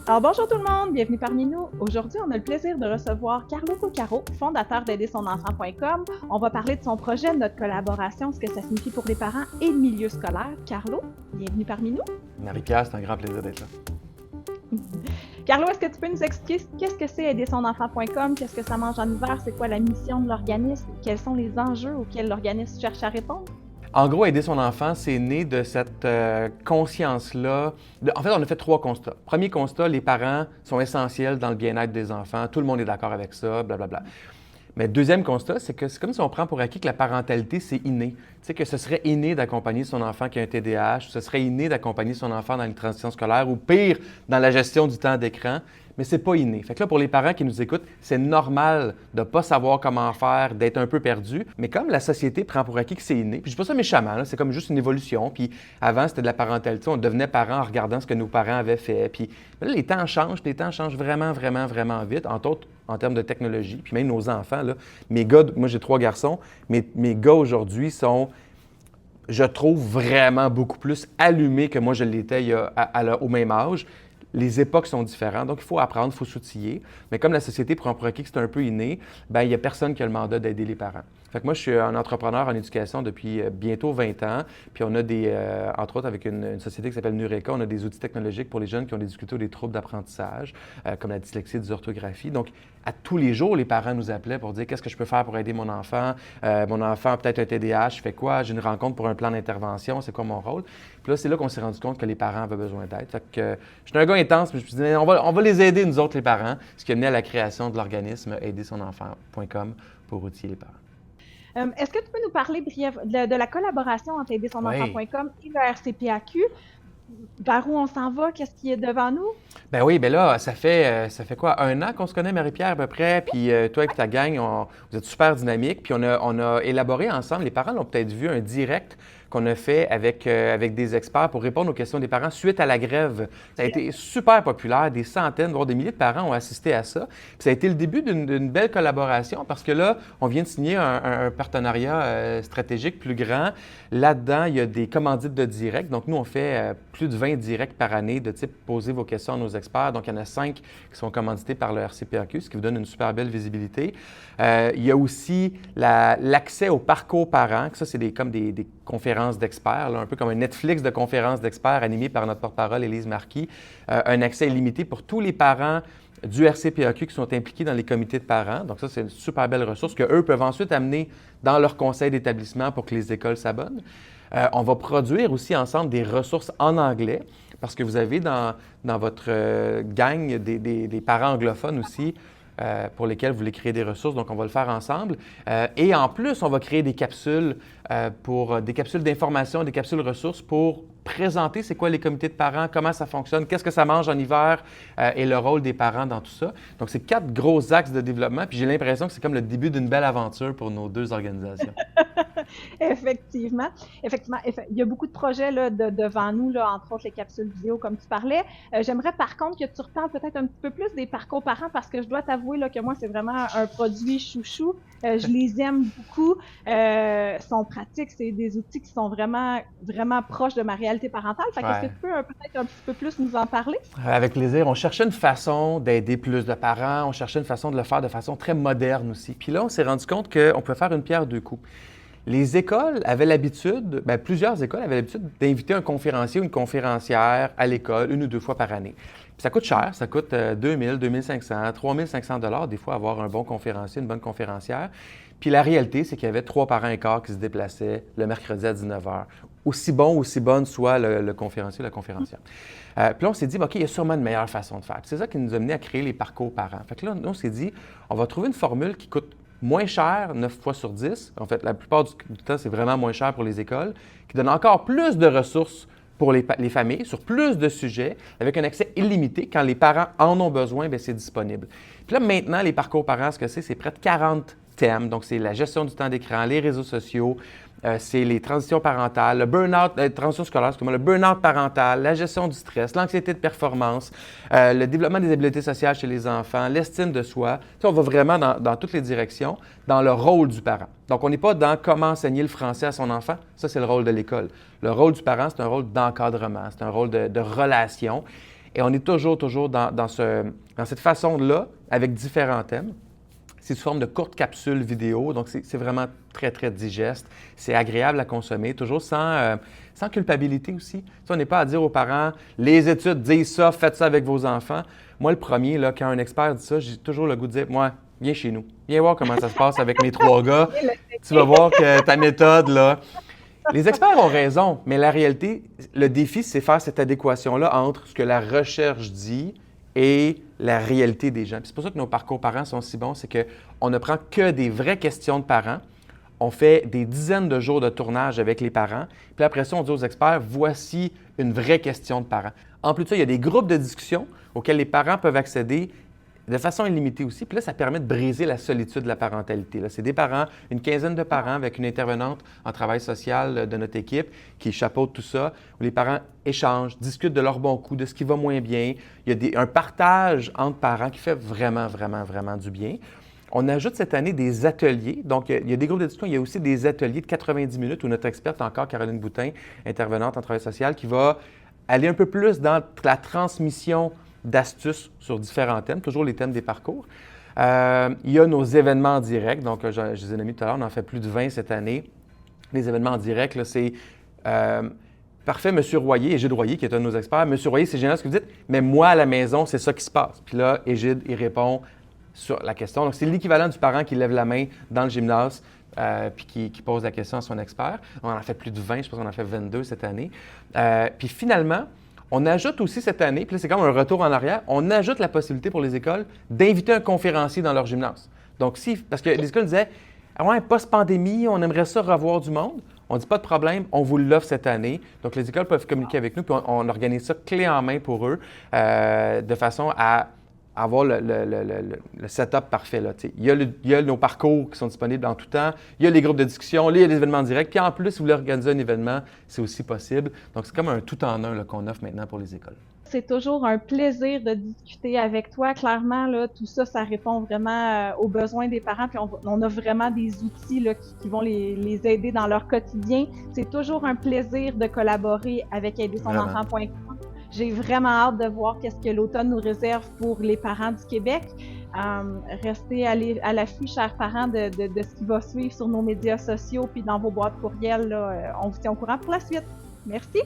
Alors bonjour tout le monde, bienvenue parmi nous. Aujourd'hui, on a le plaisir de recevoir Carlo Coccaro, fondateur d'aidersonenfant.com. On va parler de son projet, de notre collaboration, ce que ça signifie pour les parents et le milieu scolaire. Carlo, bienvenue parmi nous. Marie-Pierre, c'est un grand plaisir d'être là. Carlo, est-ce que tu peux nous expliquer qu'est-ce que c'est aidersonenfant.com, qu'est-ce que ça mange en hiver, c'est quoi la mission de l'organisme, quels sont les enjeux auxquels l'organisme cherche à répondre? En gros, aider son enfant, c'est né de cette conscience-là. En fait, on a fait 3 constats. Premier constat, les parents sont essentiels dans le bien-être des enfants. Tout le monde est d'accord avec ça, blablabla. Mais deuxième constat, c'est que c'est comme si on prend pour acquis que la parentalité, c'est inné. Tu sais, que ce serait inné d'accompagner son enfant qui a un TDAH, ce serait inné d'accompagner son enfant dans une transition scolaire ou pire, dans la gestion du temps d'écran. Mais c'est pas inné. Fait que là, pour les parents qui nous écoutent, c'est normal de pas savoir comment faire, d'être un peu perdu. Mais comme la société prend pour acquis que c'est inné, puis je dis pas ça méchamment, là, c'est comme juste une évolution. Puis avant, c'était de la parentalité, on devenait parents en regardant ce que nos parents avaient fait. Puis là, les temps changent vraiment, vraiment, vraiment vite, entre autres en termes de technologie. Puis même nos enfants, là, mes gars, moi j'ai 3 garçons, mes gars aujourd'hui sont, je trouve, vraiment beaucoup plus allumés que moi je l'étais au même âge. Les époques sont différentes, donc il faut apprendre, il faut s'outiller. Mais comme la société prend pour acquis que c'est un peu inné, bien, il n'y a personne qui a le mandat d'aider les parents. Fait que moi, je suis un entrepreneur en éducation depuis bientôt 20 ans. Puis on a entre autres avec une société qui s'appelle Nureka, on a des outils technologiques pour les jeunes qui ont des difficultés ou des troubles d'apprentissage, comme la dyslexie, dysorthographie. Donc, à tous les jours, les parents nous appelaient pour dire qu'est-ce que je peux faire pour aider mon enfant. Mon enfant a peut-être un TDAH, je fais quoi? J'ai une rencontre pour un plan d'intervention, c'est quoi mon rôle? Puis là, c'est là qu'on s'est rendu compte que les parents avaient besoin d'aide. Fait que je suis un gars intense, mais je me suis dit, on va les aider, nous autres, les parents, ce qui a mené à la création de l'organisme aidersonenfant.com pour outiller les parents. Est-ce que tu peux nous parler brièvement de la collaboration entre aidersonenfant.com et le RCPAQ? Vers où on s'en va? Qu'est-ce qui est devant nous? Ben oui, ben là, ça fait quoi? 1 an qu'on se connaît, Marie-Pierre, à peu près. Puis toi et ta gang, vous êtes super dynamiques. Puis on a élaboré ensemble, les parents l'ont peut-être vu, un direct qu'on a fait avec des experts pour répondre aux questions des parents suite à la grève. Ça a été super populaire, des centaines, voire des milliers de parents ont assisté à ça. Puis ça a été le début d'une belle collaboration parce que là, on vient de signer un partenariat stratégique plus grand. Là-dedans, il y a des commandites de direct. Donc nous, on fait plus de 20 directs par année de type « Posez vos questions à nos experts ». Donc il y en a 5 qui sont commandités par le RCPAQ, ce qui vous donne une super belle visibilité. Il y a aussi l'accès au parcours parents, que ça, c'est comme des conférences d'experts, là, un peu comme un Netflix de conférences d'experts animé par notre porte-parole Élise Marquis. Un accès illimité pour tous les parents du RCPAQ qui sont impliqués dans les comités de parents. Donc ça, c'est une super belle ressource qu'eux peuvent ensuite amener dans leur conseil d'établissement pour que les écoles s'abonnent. On va produire aussi ensemble des ressources en anglais parce que vous avez dans votre gang des parents anglophones aussi pour lesquels vous voulez créer des ressources. Donc, on va le faire ensemble. Et en plus, on va créer des capsules des capsules d'information, des capsules ressources pour présenter c'est quoi les comités de parents, comment ça fonctionne, qu'est-ce que ça mange en hiver et le rôle des parents dans tout ça. Donc, c'est 4 gros axes de développement. Puis j'ai l'impression que c'est comme le début d'une belle aventure pour nos 2 organisations. Effectivement. Il y a beaucoup de projets là, devant nous, là, entre autres les capsules vidéo, comme tu parlais. J'aimerais par contre que tu reparles peut-être un petit peu plus des parcours parents parce que je dois t'avouer là, que moi, c'est vraiment un produit chouchou. Je les aime beaucoup. Sont pratiques. C'est des outils qui sont vraiment, vraiment proches de ma réalité parentale. Fait que est-ce que tu peux peut-être un petit peu plus nous en parler? Avec plaisir. On cherchait une façon d'aider plus de parents. On cherchait une façon de le faire de façon très moderne aussi. Puis là, on s'est rendu compte qu'on pouvait faire une pierre deux coups. Les écoles avaient l'habitude, plusieurs écoles avaient l'habitude d'inviter un conférencier ou une conférencière à l'école 1 ou 2 fois par année. Puis ça coûte cher, ça coûte 2 000, 2 500, 3 500 $ des fois avoir un bon conférencier, une bonne conférencière. Puis la réalité, c'est qu'il y avait 3 parents et quart qui se déplaçaient le mercredi à 19 h. Aussi bon, aussi bonne soit le conférencier ou la conférencière. Puis là, on s'est dit, OK, il y a sûrement une meilleure façon de faire. Puis c'est ça qui nous a mené à créer les parcours parents. Fait que là, on s'est dit, on va trouver une formule qui coûte moins cher 9 fois sur 10. En fait, la plupart du temps, c'est vraiment moins cher pour les écoles, qui donne encore plus de ressources pour les familles, sur plus de sujets, avec un accès illimité. Quand les parents en ont besoin, bien, c'est disponible. Puis là, maintenant, les parcours parents, ce que c'est près de 40 thèmes. Donc, c'est la gestion du temps d'écran, les réseaux sociaux, c'est les transitions parentales, le burn-out, transition scolaire, le burn-out parental, la gestion du stress, l'anxiété de performance, le développement des habiletés sociales chez les enfants, l'estime de soi. Tu sais, on va vraiment dans toutes les directions, dans le rôle du parent. Donc, on n'est pas dans comment enseigner le français à son enfant. Ça, c'est le rôle de l'école. Le rôle du parent, c'est un rôle d'encadrement, c'est un rôle de relation. Et on est toujours dans cette façon-là, avec différents thèmes. C'est sous forme de courtes capsules vidéo, donc c'est vraiment très, très digeste. C'est agréable à consommer, toujours sans culpabilité aussi. On n'est pas à dire aux parents, les études disent ça, faites ça avec vos enfants. Moi, le premier, là, quand un expert dit ça, j'ai toujours le goût de dire, moi, viens chez nous. Viens voir comment ça se passe avec mes 3 gars. Tu vas voir que ta méthode, là... Les experts ont raison, mais la réalité, le défi, c'est faire cette adéquation-là entre ce que la recherche dit et la réalité des gens. C'est pour ça que nos parcours parents sont si bons, c'est qu'on ne prend que des vraies questions de parents. On fait des dizaines de jours de tournage avec les parents. Puis après ça, on dit aux experts, voici une vraie question de parents. En plus de ça, il y a des groupes de discussion auxquels les parents peuvent accéder de façon illimitée aussi. Puis là, ça permet de briser la solitude de la parentalité. Là, c'est des parents, une quinzaine de parents avec une intervenante en travail social de notre équipe qui chapeaute tout ça, où les parents échangent, discutent de leurs bons coups, de ce qui va moins bien. Il y a un partage entre parents qui fait vraiment, vraiment, vraiment du bien. On ajoute cette année des ateliers. Donc, il y a des groupes de discussion. Il y a aussi des ateliers de 90 minutes où notre experte encore, Caroline Boutin, intervenante en travail social, qui va aller un peu plus dans la transmission d'astuces sur différents thèmes, toujours les thèmes des parcours. Il y a nos événements en direct. Donc, je les ai nommés tout à l'heure, on en fait plus de 20 cette année. Les événements en direct, là, c'est parfait, M. Royer, Égide Royer, qui est un de nos experts. M. Royer, c'est génial ce que vous dites, mais moi, à la maison, c'est ça qui se passe. Puis là, Égide, il répond sur la question. Donc, c'est l'équivalent du parent qui lève la main dans le gymnase puis qui pose la question à son expert. On en a fait plus de 20, je pense qu'on en a fait 22 cette année. Puis finalement, on ajoute aussi cette année, puis là, c'est comme un retour en arrière, on ajoute la possibilité pour les écoles d'inviter un conférencier dans leur gymnase. Donc, parce que les écoles disaient, ah ouais, post-pandémie, on aimerait ça revoir du monde. On dit pas de problème, on vous l'offre cette année. Donc, les écoles peuvent communiquer avec nous, puis on organise ça clé en main pour eux, de façon à avoir le setup parfait. Là, il y a nos parcours qui sont disponibles en tout temps, il y a les groupes de discussion, il y a les événements directs, puis en plus, si vous voulez organiser un événement, c'est aussi possible. Donc, c'est comme un tout-en-un là, qu'on offre maintenant pour les écoles. C'est toujours un plaisir de discuter avec toi. Clairement, là, tout ça, ça répond vraiment aux besoins des parents. Puis on a vraiment des outils là, qui vont les aider dans leur quotidien. C'est toujours un plaisir de collaborer avec aidersonenfant.com. J'ai vraiment hâte de voir qu'est-ce que l'automne nous réserve pour les parents du Québec. Restez à l'affût, chers parents, de ce qui va suivre sur nos médias sociaux puis dans vos boîtes courriels. Là, on vous tient au courant pour la suite. Merci!